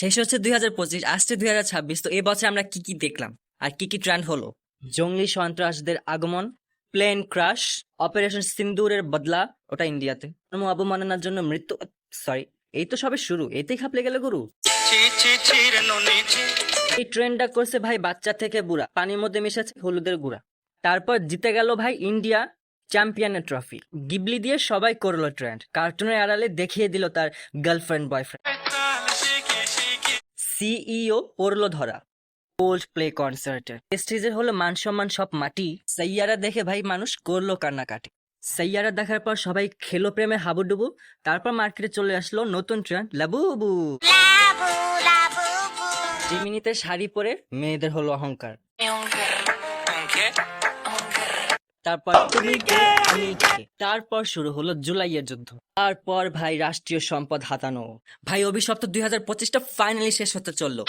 শেষ হচ্ছে 2025, আসছে 2026। তো এবছর আমরা কি কি দেখলাম আর কি কি ট্রেন্ড হলো? জঙ্গলি সন্ত্রাসদের আগমন, প্লেন ক্রাশ, অপারেশন সিন্দুরের বদলা, ওটা ইন্ডিয়াতে, অবমাননার জন্য মৃত্যু, সরি, এই তো সবে শুরু, এতেই খাপলে গেল গুরু। এই ট্রেন্ডটা করছে ভাই বাচ্চা থেকে বুড়া, পানির মধ্যে মিশেছে হলুদের গুঁড়া। তারপর জিতে গেল ভাই ইন্ডিয়া চ্যাম্পিয়নের ট্রফি। গিবলি দিয়ে সবাই করলো ট্রেন্ড, কার্টুনের আড়ালে দেখিয়ে দিল তার গার্লফ্রেন্ড বয়ফ্রেন্ড। সিইও পড়লো ধরা কোল্ড প্লে কনসার্টে, স্টেজের হলো মান সম্মান সব মাটি। সাইয়ারা দেখে ভাই মানুষ করলো কান্নাকাটি। সাইয়ারা দেখার পর সবাই খেলো প্রেমে হাবুডুবু। তারপর মার্কেটে চলে আসলো নতুন ট্রেন্ড লাবুবু। জিমিনিতে শাড়ি পরে মেয়েদের হলো অহংকার। তারপর তুমি কে আমি কে, তারপর শুরু হলো জুলাইয়ের যুদ্ধ। তারপর ভাই রাষ্ট্রীয় সম্পদ হাতানো। ভাই অভিশপ্ত 2025টা ফাইনালি শেষ হতে চললো।